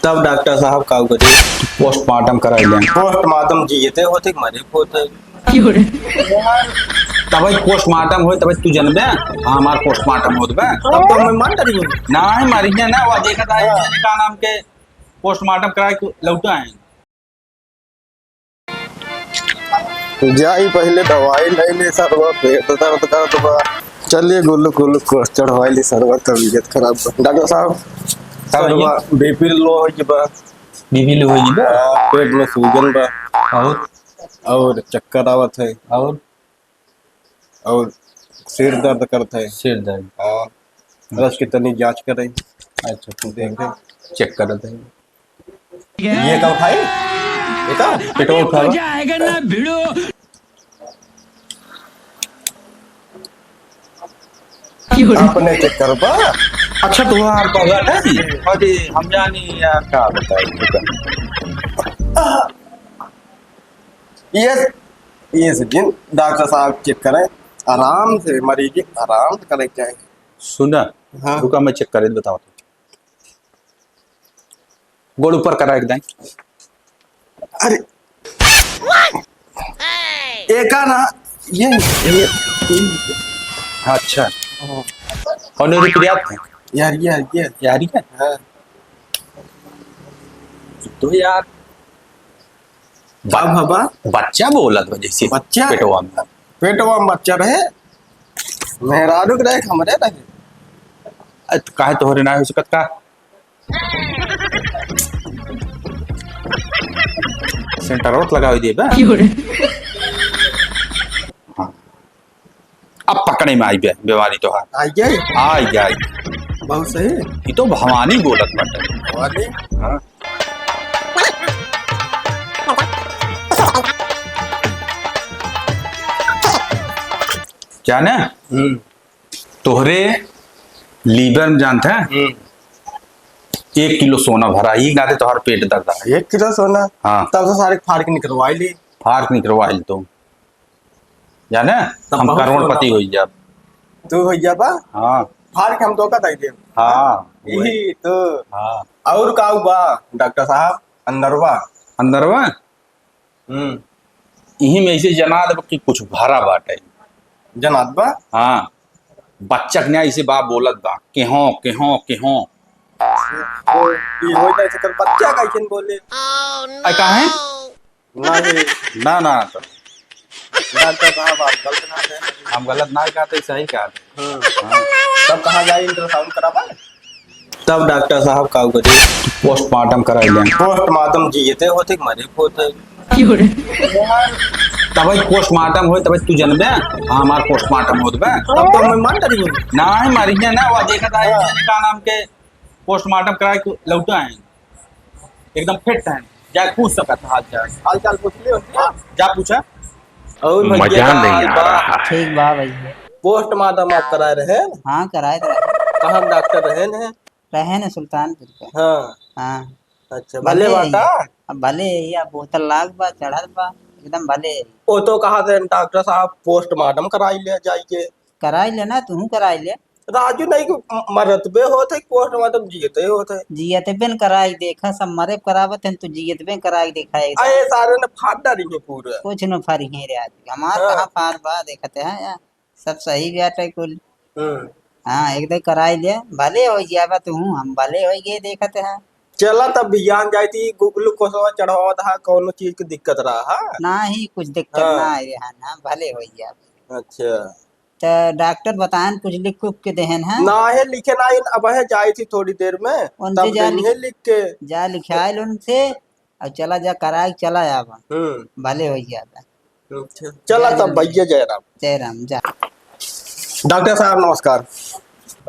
तब डॉक्टर साहब का करी पोस्टमार्टम कराई लें। पोस्टमार्टम जीते होते कि मरे होते तब पोस्टमार्टम हो तब तू जनबे हमार पोस्टमार्टम होत बे तब तो मैं मान डरी हूँ। नहीं मरी ना वो देखा था का नाम के पोस्टमार्टम कराए के लौटा है। जाई पहले दवाई ले ले सरवा पेट दर्द कर दबा चलिए ग्लूकोज चढ़वाई ली सरवा तबीयत खराब डॉक्टर साहब सरवा बीपी लो हो जबा बीबी ले होई बे पेट में सूजन बा और चक्कर आवत है और सिर दर्द करता है। सिर दर्द हाँ रस की तनी जांच करें। अच्छा तू देखें चेक कर दे ये कब खाई बेटा पेट्रोल खा जाएगा ना भिड़ो। आपने चेक कर बा अच्छा तुम्हार बगल है अरे हम जानी यार क्या बताइए ये जिन डॉक्टर साहब चेक करें आराम से मरीज आराम से करे चाहिए। सुना हाँ। रुका मैं चेक करे बताओ गोड़ ऊपर करा एकदम अरे एका ना ये अच्छा और नहीं रुक है यार है हाँ। तो यार बाबा बच्चा बोलत वजह से बच्चा? पेटवा में पेटवा में बच्चा रहे मेहरारू के रहे हमरे रहे तो काहे तोहरे ना हो सकत का सेंटर आउट लगाई दे बे हाँ। अब पकड़े में आई बे बीमारी तो आइए आई बहुत सही ये तो भवानी बोलत बटे वाले हाँ। जाने तोहरे लीवर में जानते हैं 1 किलो सोना भरा ही गाते तोहर पेट दर्द है 1 किलो सोना हाँ तब तो सारे फाड़ के निकलवाई ली फार्क निकलवाइल तो जाने तब हम बहुत करोड़पति हो जब तू हो जाबा हाँ फाड़ के हम तो का दे हाँ यही तो हाँ और का बा डॉक्टर साहब अंदरवा अंदरवा यही में ऐसे जना दे कि कुछ भरा बाटे जनात बा हाँ बच्चा के ऐसे बा बोलत बा केहो तो ये हो जाए कर बच्चा कैसे बोले आई काहे नहीं ना तो डॉक्टर साहब आप गलत ना है हम गलत ना कहते सही कहते तब कहाँ जाए अल्ट्रासाउंड करावा तब डॉक्टर साहब का करी पोस्टमार्टम कराई लें। पोस्टमार्टम जीते होते कि मरे होते तब पोस्टमार्टम हो तब तू जनबे हमार पोस्टमार्टम होत बे तब तो मैं मान डरी हूँ। नहीं मरी ना वो देखा था का नाम के पोस्टमार्टम कराए के लौटा है एकदम फिट है जा पूछ सकत हाल चाल पूछ लियो जा पूछा और मजा नहीं आ रहा। ठीक बा भाई पोस्टमार्टम आप कराए रहे हाँ कराए तो कहाँ डॉक्टर रहे न सुल्तानपुर के हाँ हाँ अच्छा भले बाता अब भले या बोतल लाग बा चढ़ल बा एकदम भले वो तो कहा थे डॉक्टर साहब पोस्टमार्टम कराई ले जाइए कराई ले ना तू कराई ले राजू नहीं मरत बे होते पोस्टमार्टम जीते होते जियत बेन कराई देखा सब मरे करावत है तू जियत बेन कराई देखा है आए सारे ने फाड़ डाली पूरे कुछ न फारी है रे आदमी हमार हाँ। कहाँ फार बा देखते हैं यार सब सही बैठे कुल हाँ एकदम कराई ले भले हो जाबा तू हम भले हो गए देखते हैं चला तब बियान जाई थी ग्लूकोज चढ़ावा था कौन चीज की दिक्कत रहा ना ही कुछ दिक्कत हाँ। ना है रे हाँ ना भले हो जाबा अच्छा तो डॉक्टर बताएं कुछ लिख उख के देहन है ना है लिखे ना ही अब है जाई थी थोड़ी देर में उनसे तब जा नहीं लिख के जा लिखाइल उनसे और चला जा कराई चला जाबा भले हो जाता अच्छा चला तब भैया जयराम जयराम जा डॉक्टर साहब नमस्कार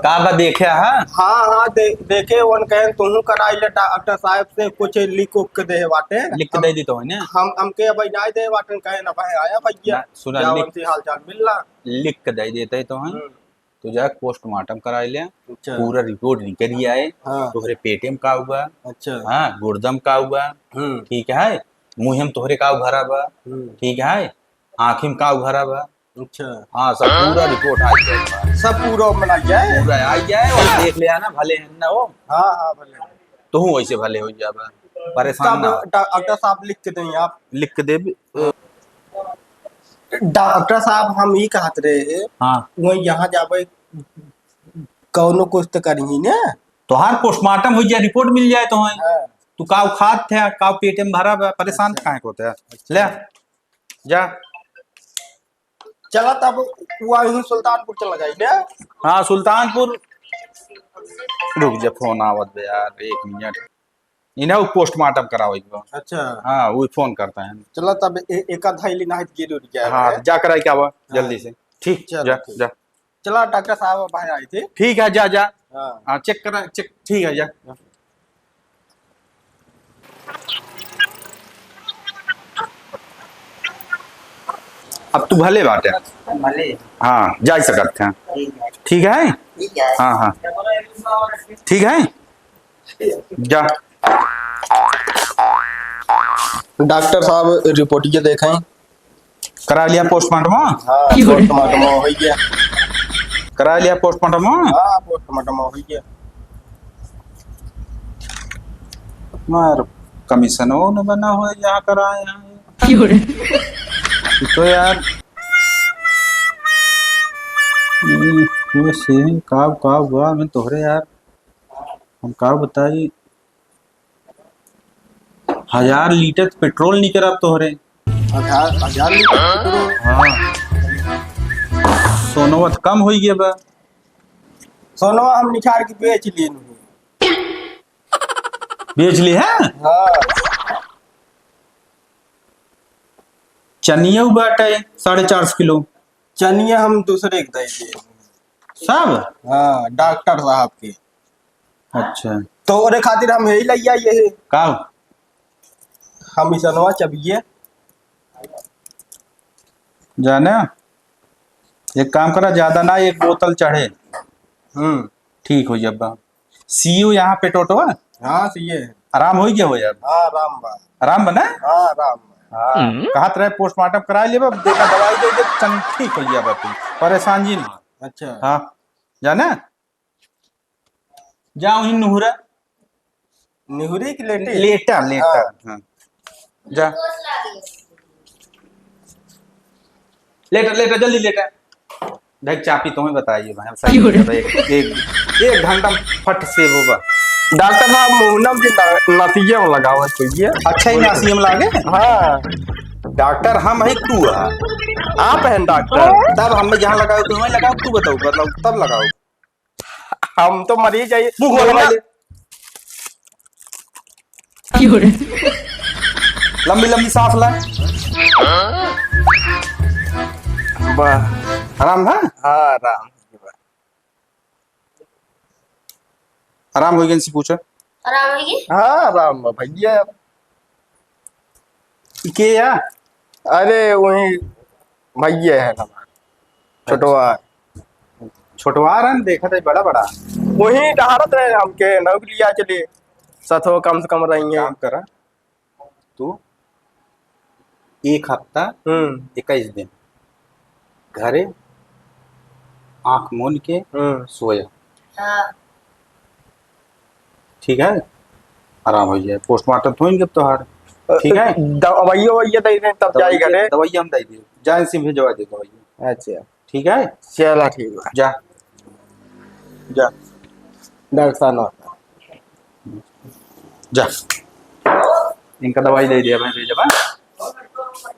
का बा देखे है हाँ देखे वन कहे तुम कराई ले डॉक्टर साहब से कुछ लिख उख के दे बाटे लिख के दे दी तो है ना हम हमके अब नहीं दे बाटे कहे ना भाई आया भैया ना, सुना जाओ लिख- उनसे हाल चाल मिलना लिख के दे देते तो है तो जा पोस्टमार्टम कराई ले अच्छा पूरा रिपोर्ट निकल आए हाँ तोहरे पेटे में का हुआ अच्छा हाँ गुर्दम का हुआ ठीक है मुंह में तोहरे का भरा बा ठीक है आँखी में का भरा बा अच्छा हाँ सब पूरा रिपोर्ट आ जाएगा सब पूरा मिला जाए पूरा आ जाए और देख ले ना भले है ना हो हाँ हाँ भले तो हूँ वैसे भले हो जाबा, परेशान ना हो। डॉक्टर साहब लिख के दें आप। लिख के दे। डॉक्टर साहब हम ही कहत रहे, हाँ वो यहाँ जाबे कौनो कुछ तो करी ने। तो हर पोस्टमार्टम हो जाए, रिपोर्ट मिल जाए तो है। हाँ। तू काव खाद थे, काव पेट में भरा बा, परेशान काहे को होता है। ले जा। चला तब वही सुल्तानपुर चला जाए ने। हाँ सुल्तानपुर, रुक जा फोन आवत बे यार, 1 मिनट। इन्हें पोस्टमार्टम कराओ एक बार। अच्छा हाँ वो फोन करता है। चला तब एक आधा लेना है गिर उड़ जाए। हाँ जा कराई क्या हुआ जल्दी से। ठीक चलो, जा ठीक। जा। चला डॉक्टर साहब बाहर आए थे। ठीक है जा जा। हाँ हाँ चेक करा, चेक ठीक है जा। अब तू भले बाटे। भले हाँ जा सकते हैं। ठीक है। ठीक है। ठीक है। हाँ हाँ ठीक है जा। डॉक्टर साहब रिपोर्ट ये देखें। करा लिया पोस्टमार्टम। हाँ पोस्टमार्टम हो गया। करा लिया पोस्टमार्टम। हाँ पोस्टमार्टम हो गया। मार कमीशन वो न बना हुआ यहाँ कराए यहाँ। तो यार ये सेविंग काव काव हुआ मैं तोहरे यार, हम काव बताई 1000 लीटर पेट्रोल निकल अब तोहरे। 1000 लीटर पेट्रोल। हाँ सोनोवत कम हो गया बा। सोनवा हम निखार के बेच लिए। बेच ली है। हाँ चनिया बाटे 450 किलो। चनिए हम दूसरे के दे दिए सब। हाँ डॉक्टर साहब के। अच्छा तो ओरे खातिर हम यही लैया ये काव हम इसनवा चबिए। जाने एक काम करा, ज्यादा ना, 1 बोतल चढ़े ठीक हो जब। सीयू यहाँ पे टोटो है। हाँ सही है। आराम हो गया हो यार। हाँ राम बा। आराम बना। हाँ राम बा। हाँ कहत रहे पोस्टमार्टम करा लिए बा, देखा दवाई दे दे चंग ठीक हो गया बा, तू परेशान जी ना। अच्छा हाँ जाना जाओ ही नुहुरा। निहुरी की लेटे। लेटा लेटा। हाँ जा लेटा लेटा जल्दी लेटा। ढक चापी तुम्हें बताइए भाई सही हो जाएगा, एक घंटा फट सेव होगा। डॉक्टर साहब मुहनम की नसीजे में लगावा चाहिए। अच्छा ही नासी में लागे। हाँ डॉक्टर हम है तू है। आप हैं डॉक्टर। तब हमें जहाँ लगाओ तो वहीं लगाओ, तू बताओ मतलब तब लगाओ। हम तो मरीज है। मुंह खोल भाई। लंबी लंबी सांस ला। आराम है। हाँ राम आराम हो गया इनसे पूछो। आराम होगी। हाँ राम बा भैया। के या अरे वही भैया है हमारा छोटवा। छोटवार है देखा था बड़ा बड़ा। वही डहारत रहे हमके नौकरिया चले सथो कम से कम रही है। काम करा तू 1 हफ्ता 21 दिन घरे आंख मूंद के सोया। हाँ ठीक है आराम हो जाए। पोस्टमार्टम तो होंगे तोहार। ठीक है दवाइया वैया दे दें तब जाई घरे। दवाई हम दे दिए, जाए से भेजवा दे दवाई। अच्छा ठीक है चला ठीक है। जा जा डॉक्टर साहब जा, इनका दवाई दे दिया मैं भेजा।